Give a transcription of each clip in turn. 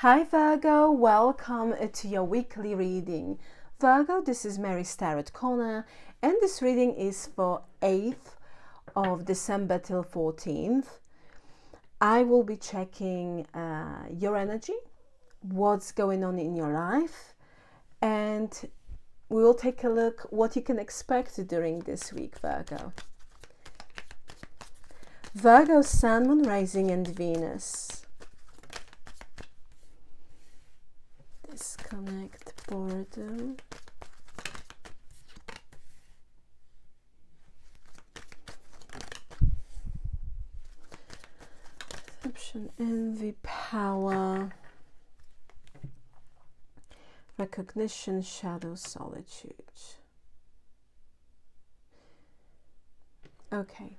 Hi Virgo, welcome to your weekly reading. Virgo, this is Mary's Tarot Corner, and this reading is for 8th of December till 14th. I will be checking your energy, what's going on in your life, and we will take a look what you can expect during this week, Virgo. Virgo, Sun, Moon, Rising and Venus. Disconnect boredom. Perception, envy, power. Recognition, shadow, solitude. Okay.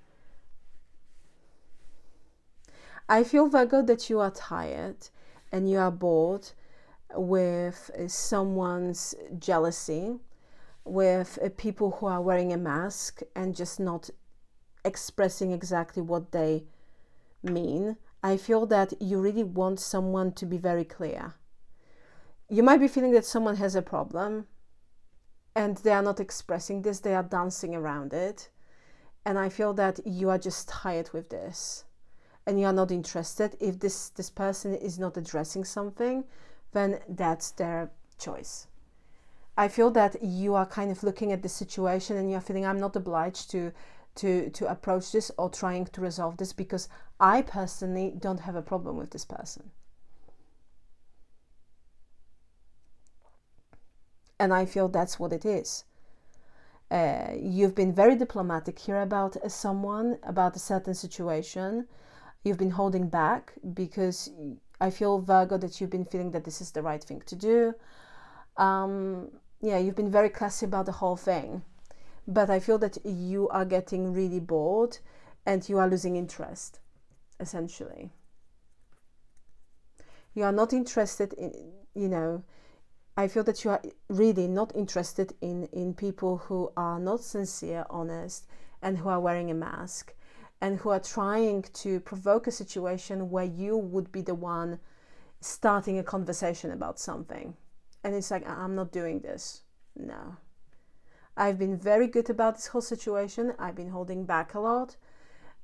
I feel, Virgo, that you are tired and you are bored with someone's jealousy, with people who are wearing a mask and just not expressing exactly what they mean. I feel that you really want someone to be very clear. You might be feeling that someone has a problem and they are not expressing this, they are dancing around it. And I feel that you are just tired with this and you are not interested. If this person is not addressing something, then that's their choice. I feel that you are kind of looking at the situation and you're feeling, I'm not obliged to approach this or trying to resolve this because I personally don't have a problem with this person. And I feel that's what it is. You've been very diplomatic here about someone, about a certain situation. You've been holding back because I feel, Virgo, that you've been feeling that this is the right thing to do. You've been very classy about the whole thing. But I feel that you are getting really bored and you are losing interest, essentially. You are not interested in, I feel that you are really not interested in people who are not sincere, honest, and who are wearing a mask, and who are trying to provoke a situation where you would be the one starting a conversation about something. And it's like, I'm not doing this. No. I've been very good about this whole situation. I've been holding back a lot.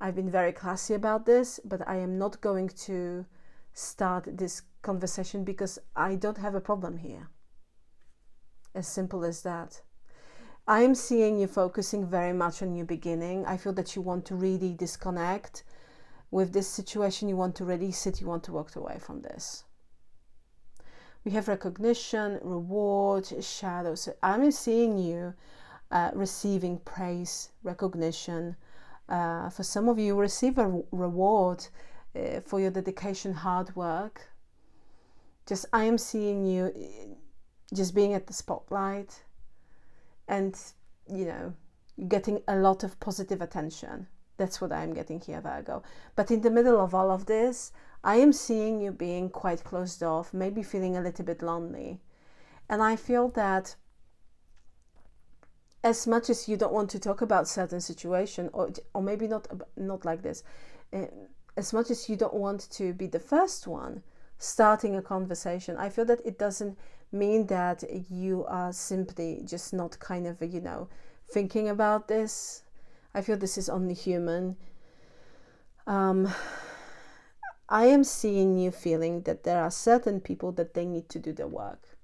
I've been very classy about this, but I am not going to start this conversation because I don't have a problem here. As simple as that. I am seeing you focusing very much on your beginning. I feel that you want to really disconnect with this situation. You want to release it. You want to walk away from this. We have recognition, reward, shadows. I'm seeing you receiving praise, recognition. For some of you, receive a reward for your dedication, hard work. I am seeing you just being at the spotlight. And, getting a lot of positive attention. That's what I'm getting here, Virgo. But in the middle of all of this, I am seeing you being quite closed off, maybe feeling a little bit lonely. And I feel that as much as you don't want to talk about certain situation, or maybe not like this, as much as you don't want to be the first one starting a conversation, I feel that it doesn't mean that you are simply just not kind of, thinking about this. I feel this is only human. I am seeing you feeling that there are certain people that they need to do the work.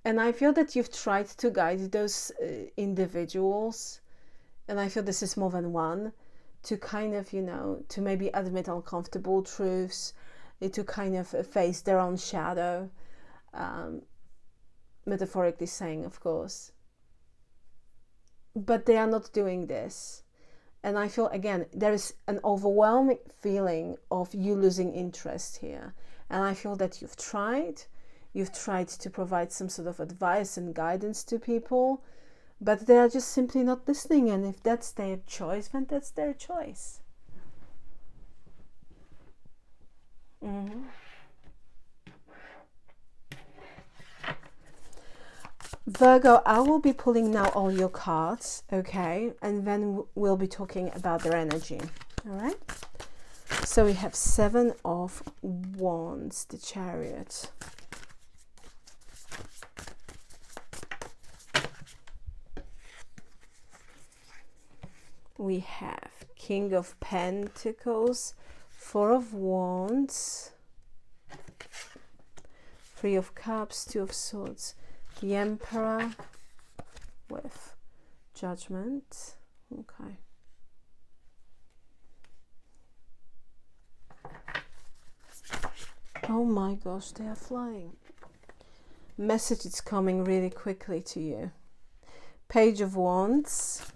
And I feel that you've tried to guide those individuals, and I feel this is more than one, to kind of, to maybe admit uncomfortable truths, to kind of face their own shadow. Metaphorically saying, of course. But they are not doing this. And I feel, again, there is an overwhelming feeling of you losing interest here. And I feel that you've tried to provide some sort of advice and guidance to people, but they are just simply not listening. And if that's their choice, then that's their choice. Virgo, I will be pulling now all your cards, okay? And then we'll be talking about their energy, all right? So we have Seven of Wands, the Chariot. We have King of Pentacles, Four of Wands, Three of Cups, Two of Swords, the Emperor with Judgment. Okay. Oh my gosh, they are flying. Message is coming really quickly to you. Page of Wands.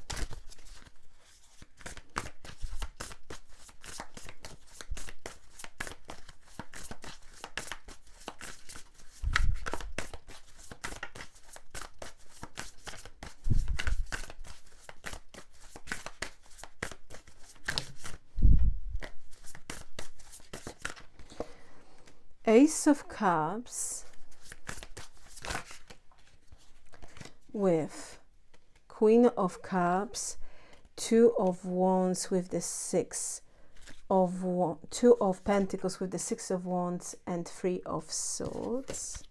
Ace of Cups with Queen of Cups, Two of Wands with the Two of Pentacles with the Six of Wands, and Three of Swords.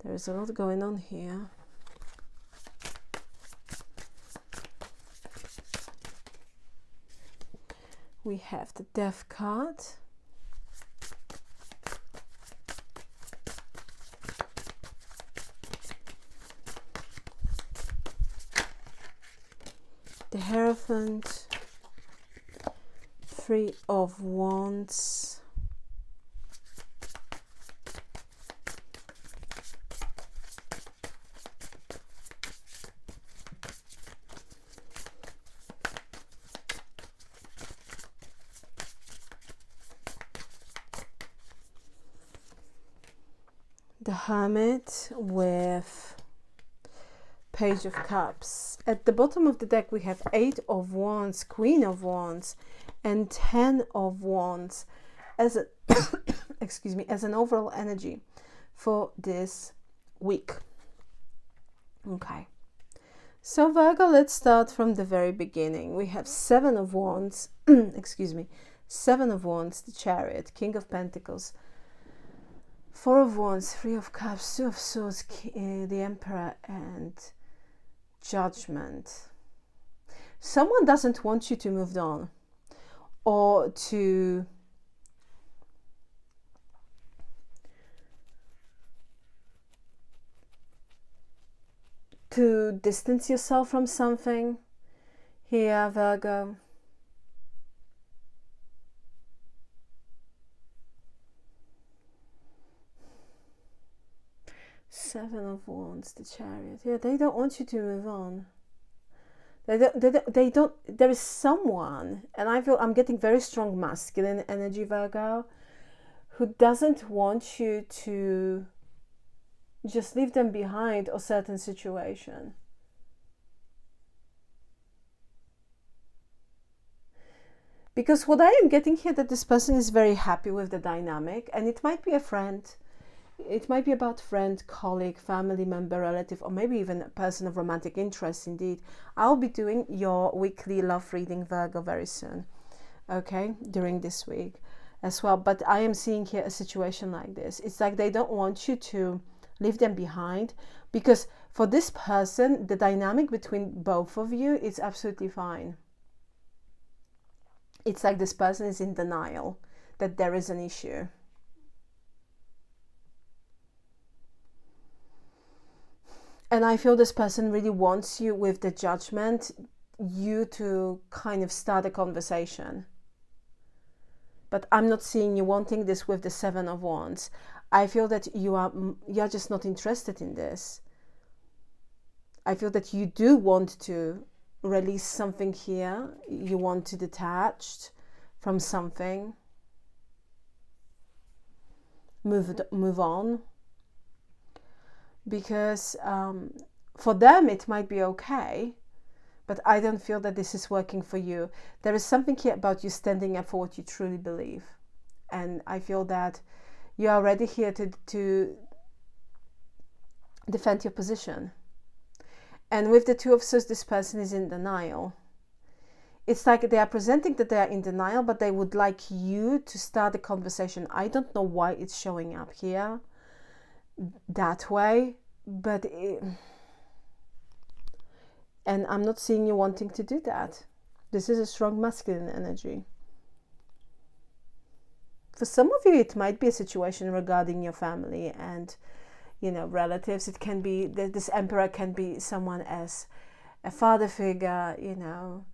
There is a lot going on here. We have the Death card. The Hierophant. Three of Wands. The Hermit with Page of Cups. At the bottom of the deck we have Eight of Wands, Queen of Wands, and 10 of Wands as a excuse me, as an overall energy for this week. Okay. So Virgo, let's start from the very beginning. We have Seven of Wands, excuse me, Seven of Wands, the Chariot, King of Pentacles, Four of Wands, Three of Cups, Two of Swords, the Emperor, and Judgment. Someone doesn't want you to move on, or to distance yourself from something here, Virgo. Seven of Wands, the Chariot. Yeah, they don't want you to move on. They don't. There is someone, and I feel I'm getting very strong masculine energy, Virgo, who doesn't want you to just leave them behind or certain situation. Because what I am getting here, that this person is very happy with the dynamic, and it might be a friend. It might be about friend, colleague, family member, relative, or maybe even a person of romantic interest indeed. I'll be doing your weekly love reading, Virgo, very soon, okay, during this week as well. But I am seeing here a situation like this. It's like they don't want you to leave them behind, because for this person, the dynamic between both of you is absolutely fine. It's like this person is in denial that there is an issue. And I feel this person really wants you with the Judgment, you to kind of start a conversation. But I'm not seeing you wanting this with the Seven of Wands. I feel that you're just not interested in this. I feel that you do want to release something here. You want to detach from something. Move on. Because for them it might be okay, but I don't feel that this is working for you. There is something here about you standing up for what you truly believe, and I feel that you are ready here to defend your position. And with the Two of Swords, this person is in denial. it's like they are presenting that they are in denial, but they would like you to start a conversation. I don't know why it's showing up here that way, but and I'm not seeing you wanting to do that. This is a strong masculine energy. For some of you, it might be a situation regarding your family and, you know, relatives. It can be, this emperor can be someone as a father figure, you know,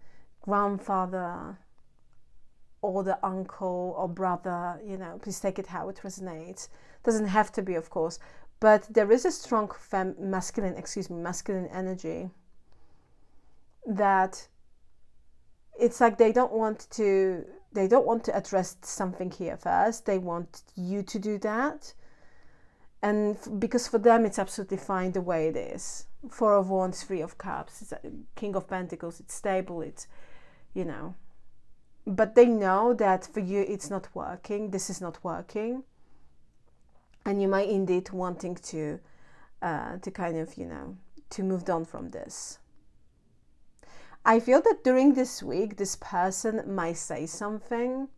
grandfather, or the uncle or brother, you know, please take it how it resonates. Doesn't have to be, of course, but there is a strong masculine energy that it's like they don't want to address something here first. They want you to do that, and because for them it's absolutely fine the way it is. Four of Wands, Three of Cups, it's King of Pentacles. It's stable. It's, you know, but they know that for you it's not working. This is not working, and you might indeed wanting to kind of, you know, to move on from this. I feel that during this week, this person might say something,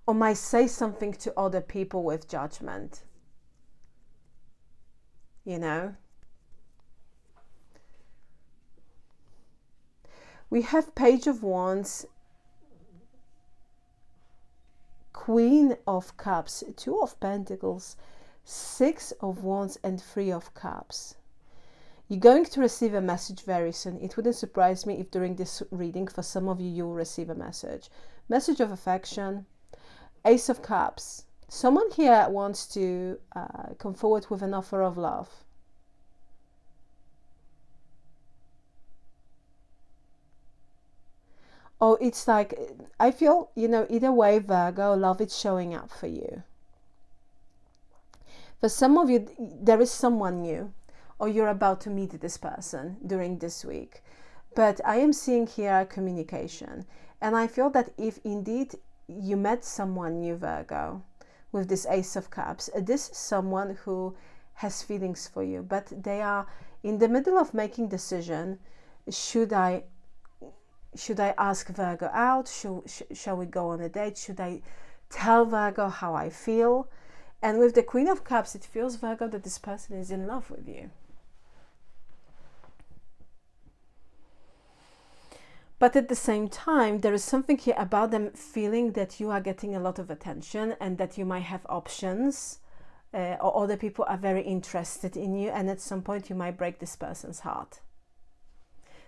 or might say something to other people with judgment. You know? We have Page of Wands, Queen of Cups, Two of Pentacles, Six of Wands, and Three of Cups. You're going to receive a message very soon. It wouldn't surprise me if during this reading, for some of you, you will receive a message. Message of affection. Ace of Cups. Someone here wants to come forward with an offer of love. Oh, it's like, I feel, you know, either way, Virgo, love is showing up for you. For some of you, there is someone new, or you're about to meet this person during this week. But I am seeing here communication. And I feel that if indeed you met someone new, Virgo, with this Ace of Cups, this is someone who has feelings for you, but they are in the middle of making decision. Should I ask Virgo out? Shall we go on a date? Should I tell Virgo how I feel? And with the Queen of Cups, it feels, Virgo, that this person is in love with you. But at the same time, there is something here about them feeling that you are getting a lot of attention and that you might have options, or other people are very interested in you, and at some point you might break this person's heart.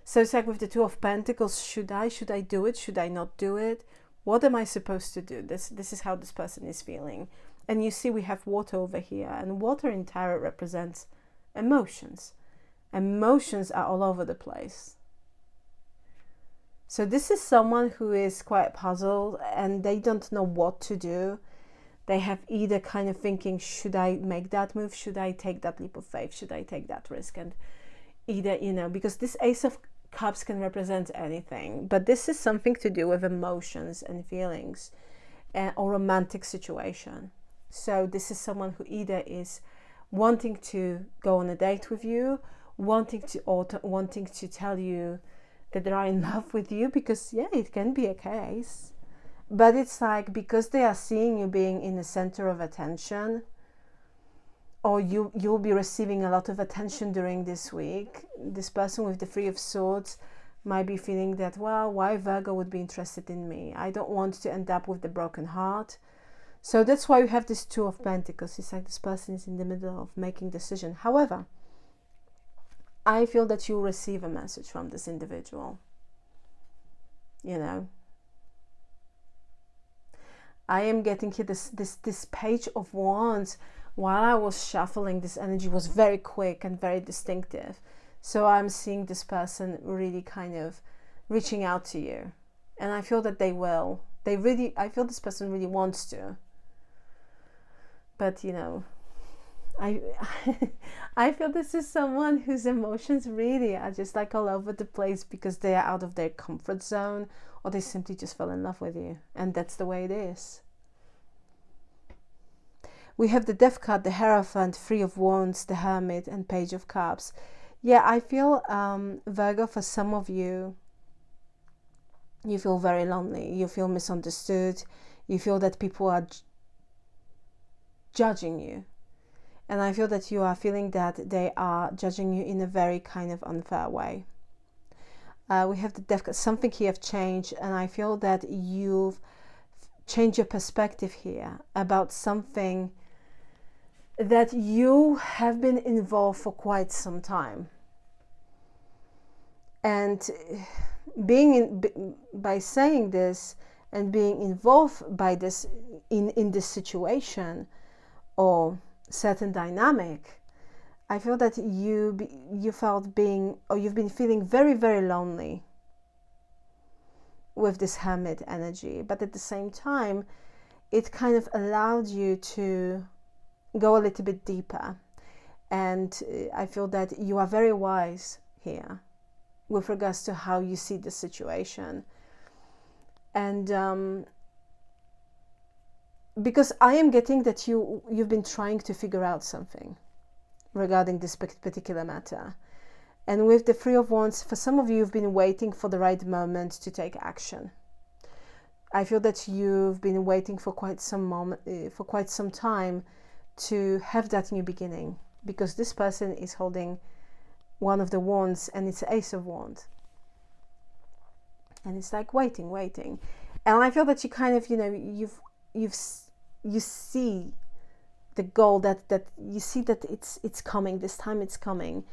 So it's like with the Two of Pentacles, should I do it? Should I not do it? What am I supposed to do? This is how this person is feeling. And you see we have water over here, and water in tarot represents emotions. Emotions are all over the place. So this is someone who is quite puzzled and they don't know what to do. They have either kind of thinking, should I make that move? Should I take that leap of faith? Should I take that risk? And either, you know, because this Ace of Cups can represent anything, but this is something to do with emotions and feelings, or romantic situation. So this is someone who either is wanting to go on a date with you, wanting to tell you that they are in love with you, because yeah, it can be a case, but it's like because they are seeing you being in the center of attention, or you'll be receiving a lot of attention during this week. This person with the Three of Swords might be feeling that, well, why Virgo would be interested in me? I don't want to end up with the broken heart. So that's why we have this Two of Pentacles. It's like this person is in the middle of making decision. However, I feel that you'll receive a message from this individual. You know, I am getting here this Page of Wands. While I was shuffling, this energy was very quick and very distinctive. So I'm seeing this person really kind of reaching out to you. And I feel that they will. I feel this person really wants to. But, you know, I feel this is someone whose emotions really are just like all over the place because they are out of their comfort zone, or they simply just fell in love with you. And that's the way it is. We have the Death card, the Hierophant, Three of Wands, the Hermit, and Page of Cups. Yeah, I feel, Virgo, for some of you, You feel very lonely. You feel misunderstood. You feel that people are judging you. And I feel that you are feeling that they are judging you in a very kind of unfair way. We have the death card. Something here have changed, and I feel that you've changed your perspective here about something that you have been involved for quite some time. And by saying this and being involved by this in this situation or certain dynamic, I feel that you've been feeling very, very lonely with this Hermit energy. But at the same time, it kind of allowed you to go a little bit deeper. And I feel that you are very wise here with regards to how you see the situation. And because I am getting that you've been trying to figure out something regarding this particular matter. And with the Three of Wands, for some of you, you've been waiting for the right moment to take action. I feel that you've been waiting for quite some time to have that new beginning, because this person is holding one of the wands, and it's Ace of Wands. And it's like waiting. And I feel that you kind of, you see the goal, that you see that it's coming, this time it's coming,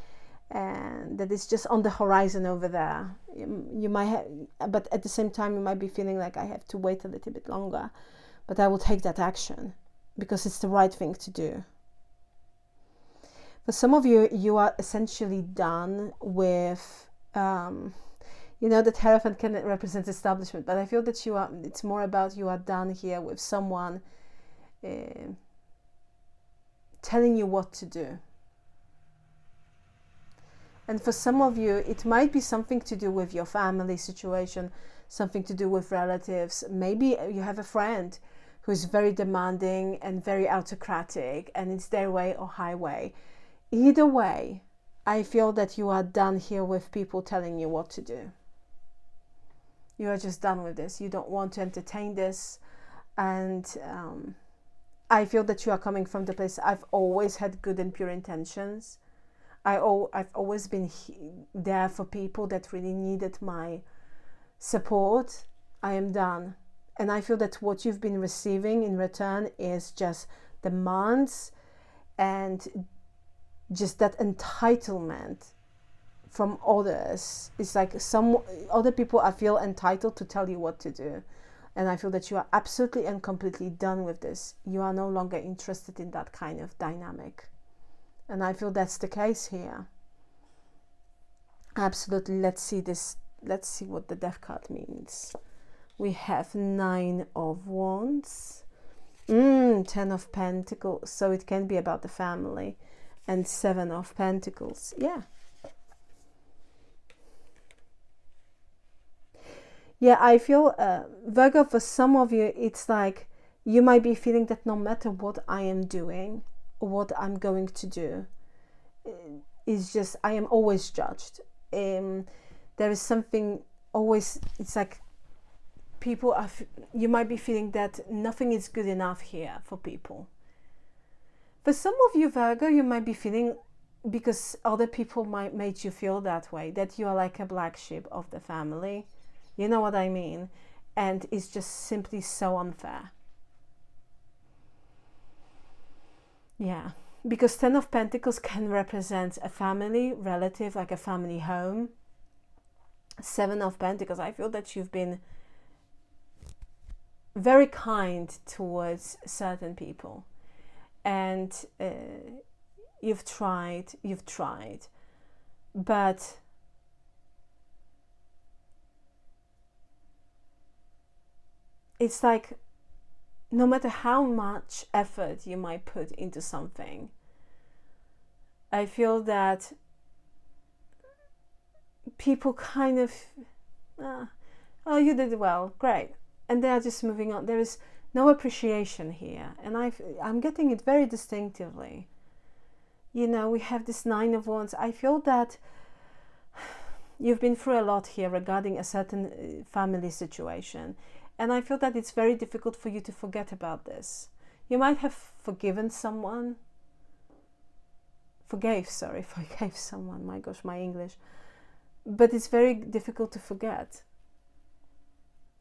and that it's just on the horizon over there. You might have, but at the same time you might be feeling like, I have to wait a little bit longer, but I will take that action because it's the right thing to do. For some of you, you are essentially done with that Hierophant can represent establishment, but I feel that it's more about you are done here with someone telling you what to do. And for some of you, it might be something to do with your family situation, something to do with relatives. Maybe you have a friend who's very demanding and very autocratic, and it's their way or highway. Either way, I feel that you are done here with people telling you what to do. You are just done with this. You don't want to entertain this. And I feel that you are coming from the place, I've always had good and pure intentions. I've always been there for people that really needed my support. I am done. And I feel that what you've been receiving in return is just demands and just that entitlement from others. It's like some other people, I feel entitled to tell you what to do. And I feel that you are absolutely and completely done with this. You are no longer interested in that kind of dynamic. And I feel that's the case here. Absolutely. Let's see what the Death card means. We have 9 of Wands. 10 of Pentacles. So it can be about the family. And 7 of Pentacles. Yeah. Yeah, I feel, Virgo, for some of you, it's like you might be feeling that no matter what I am doing, or what I'm going to do, is just, I am always judged. There is something always, it's like people are, you might be feeling that nothing is good enough here for people. For some of you, Virgo, you might be feeling, because other people might make you feel that way, that you are like a black sheep of the family. You know what I mean? And it's just simply so unfair. Yeah, because 10 of Pentacles can represent a family, relative, like a family home. 7 of Pentacles, I feel that you've been very kind towards certain people. And you've tried, but it's like no matter how much effort you might put into something, I feel that people kind of, oh, you did well, great. And they are just moving on. There is no appreciation here. And I'm getting it very distinctively. You know, we have this 9 of Wands. I feel that you've been through a lot here regarding a certain family situation. And I feel that it's very difficult for you to forget about this. You might have forgiven someone. Forgave someone. My gosh, my English. But it's very difficult to forget.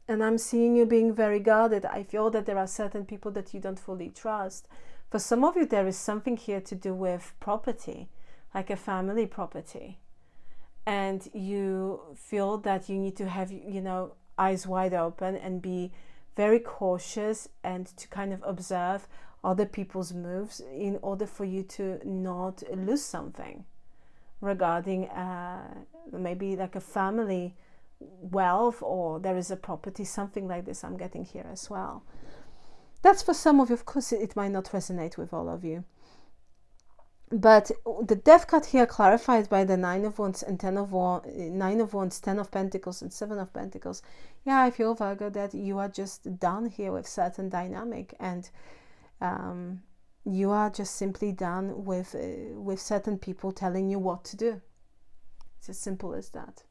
And I'm seeing you being very guarded. I feel that there are certain people that you don't fully trust. For some of you, there is something here to do with property, like a family property. And you feel that you need to have, eyes wide open and be very cautious and to kind of observe other people's moves in order for you to not lose something regarding maybe like a family wealth, or there is a property, something like this I'm getting here as well. That's for some of you. Of course, it might not resonate with all of you. But the Death card here clarified by the 9 of Wands and 10 of Wands, 10 of Pentacles and 7 of Pentacles. Yeah, I feel, Virgo, that you are just done here with certain dynamic, and you are just simply done with certain people telling you what to do. It's as simple as that.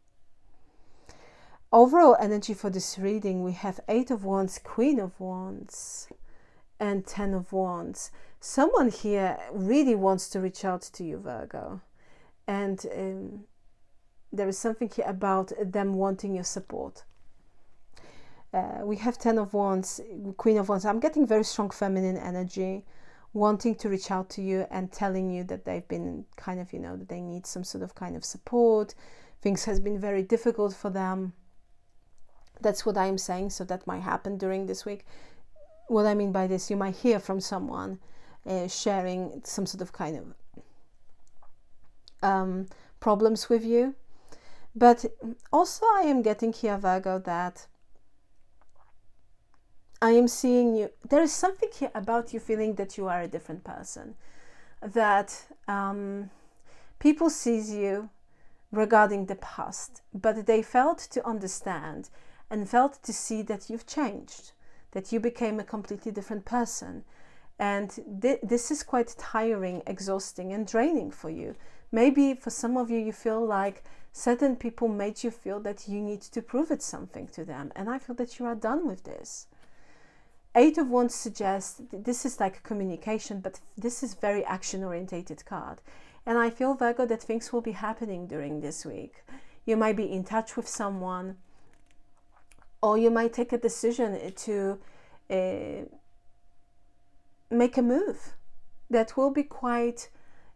Overall energy for this reading, we have 8 of Wands, Queen of Wands, and 10 of Wands. Someone here really wants to reach out to you, Virgo. And there is something here about them wanting your support. We have 10 of Wands, Queen of Wands. I'm getting very strong feminine energy, wanting to reach out to you and telling you that they've been kind of, that they need some sort of kind of support. Things has been very difficult for them. That's what I'm saying. So that might happen during this week. What I mean by this, you might hear from someone sharing some sort of kind of problems with you. But also I am getting here, Virgo, that I am seeing you. There is something here about you feeling that you are a different person. That people sees you regarding the past, but they failed to understand and failed to see that you've changed, that you became a completely different person. And this is quite tiring, exhausting, and draining for you. Maybe for some of you, you feel like certain people made you feel that you need to prove it something to them. And I feel that you are done with this. 8 of Wands suggests this is like communication, but this is very action-orientated card. And I feel, Virgo, that things will be happening during this week. You might be in touch with someone, or you might take a decision to make a move that will be quite,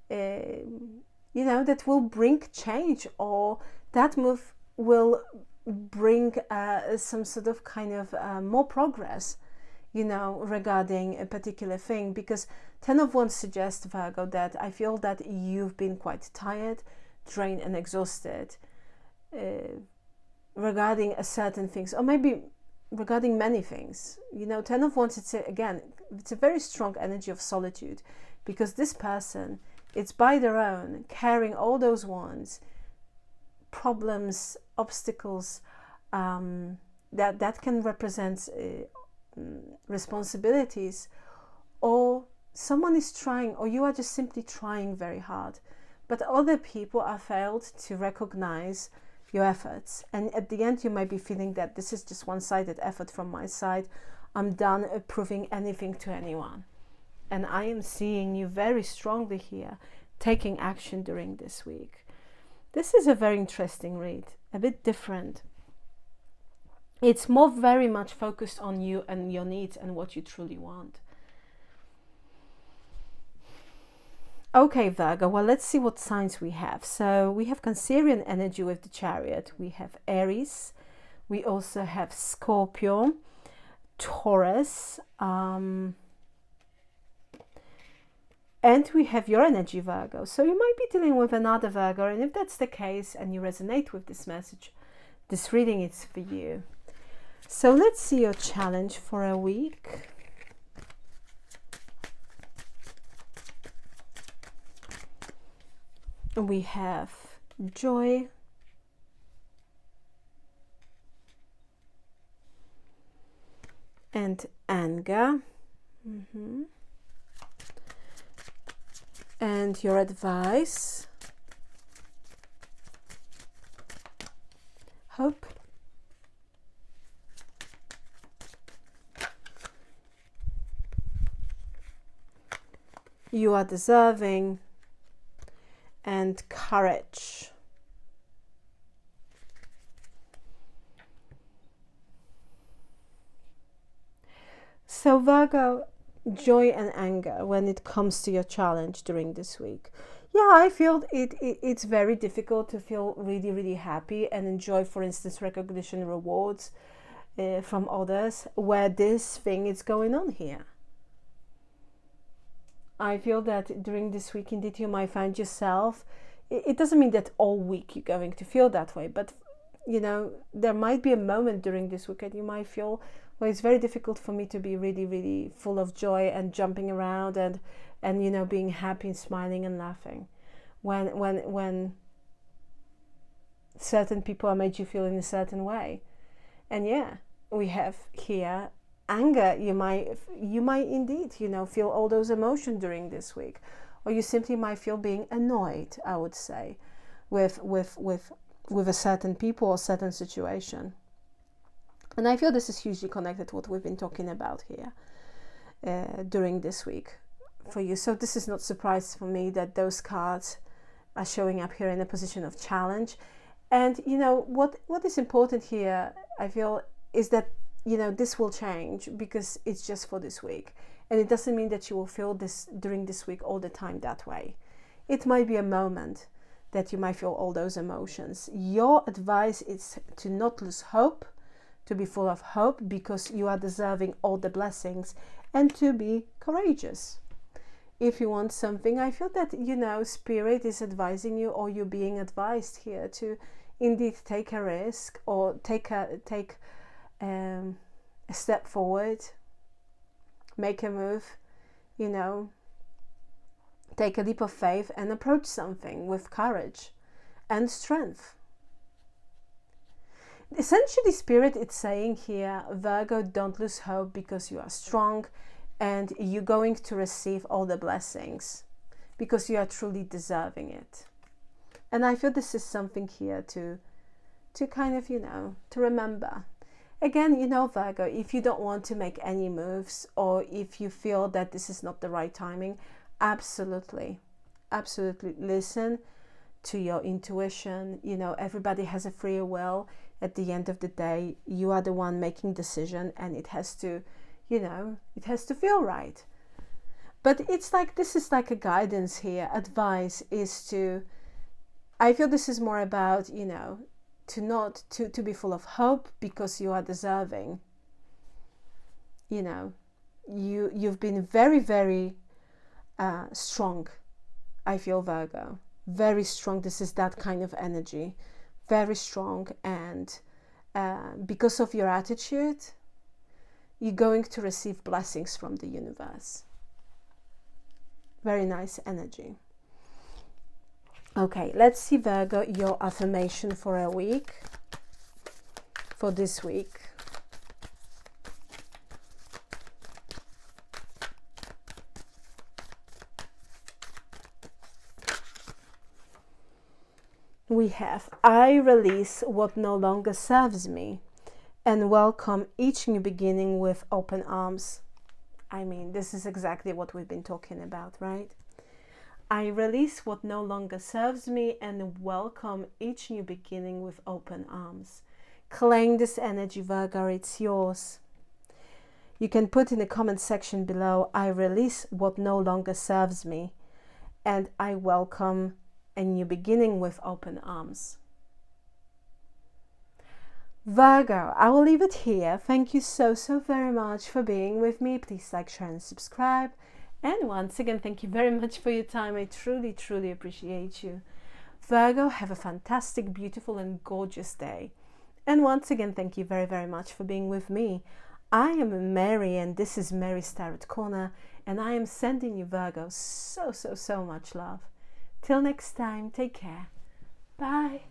that will bring change, or that move will bring some sort of kind of more progress, regarding a particular thing. Because 10 of Wands suggests, Virgo, that I feel that you've been quite tired, drained and exhausted regarding a certain things, or maybe regarding many things. 10 of Wands, it's a very strong energy of solitude, because this person, it's by their own, carrying all those wands, problems, obstacles, that can represent responsibilities, or someone is trying, or you are just simply trying very hard, but other people are failed to recognize your efforts. And at the end, you might be feeling that this is just one-sided effort from my side. I'm done proving anything to anyone. And I am seeing you very strongly here taking action during this week. This is a very interesting read, a bit different. It's more very much focused on you and your needs and what you truly want. Okay, Virgo, well, let's see what signs we have. So we have Cancerian energy with the Chariot. We have Aries. We also have Scorpio, Taurus, and we have your energy, Virgo. So you might be dealing with another Virgo, and if that's the case and you resonate with this message, this reading is for you. So let's see your challenge for a week. We have joy, and anger, and your advice, hope. You are deserving, and courage. So Virgo, joy and anger when it comes to your challenge during this week. Yeah, I feel it's very difficult to feel really, really happy and enjoy, for instance, recognition, rewards from others where this thing is going on here. I feel that during this week, indeed, you might find yourself, it doesn't mean that all week you're going to feel that way, but, you know, there might be a moment during this week that you might feel, well, it's very difficult for me to be really, really full of joy and jumping around and you know, being happy and smiling and laughing. When certain people have made you feel in a certain way. And yeah, we have here anger. You might indeed, you know, feel all those emotions during this week, or you simply might feel being annoyed, I would say, with a certain people or certain situation. And I feel this is hugely connected to what we've been talking about here during this week for you. So this is not surprise for me that those cards are showing up here in a position of challenge. And you know what is important here, I feel, is that, you know, this will change because it's just for this week. And it doesn't mean that you will feel this during this week all the time that way. It might be a moment that you might feel all those emotions. Your advice is to not lose hope, to be full of hope because you are deserving all the blessings, and to be courageous. If you want something, I feel that, you know, Spirit is advising you, or you're being advised here to indeed take a risk or take a step forward, make a move, you know, take a leap of faith and approach something with courage and strength. Essentially, Spirit, it's saying here, Virgo, don't lose hope because you are strong and you're going to receive all the blessings because you are truly deserving it. And I feel this is something here to kind of, you know, to remember. Again, you know, Virgo, if you don't want to make any moves, or if you feel that this is not the right timing, absolutely listen to your intuition. You know, everybody has a free will. At the end of the day, you are the one making decision, and it has to, you know, it has to feel right. But it's like, this is like a guidance here. Advice is to, I feel this is more about, you know, to be full of hope because you are deserving. You know, you've been very, very strong. I feel, Virgo, very strong. This is that kind of energy, very strong, and because of your attitude, you're going to receive blessings from the universe. Very nice energy. Okay, let's see, Virgo, your affirmation for a week, for this week. We have, I release what no longer serves me and welcome each new beginning with open arms. I mean, this is exactly what we've been talking about, right? I release what no longer serves me and welcome each new beginning with open arms. Claim this energy, Virgo, it's yours. You can put in the comment section below, I release what no longer serves me and I welcome a new beginning with open arms. Virgo, I will leave it here. Thank you so very much for being with me. Please like, share and subscribe. And once again, thank you very much for your time. I truly appreciate you. Virgo, have a fantastic, beautiful and gorgeous day. And once again, thank you very much for being with me. I am Mary and this is Mary's Tarot Corner, and I am sending you, Virgo, so much love. Till next time, take care. Bye.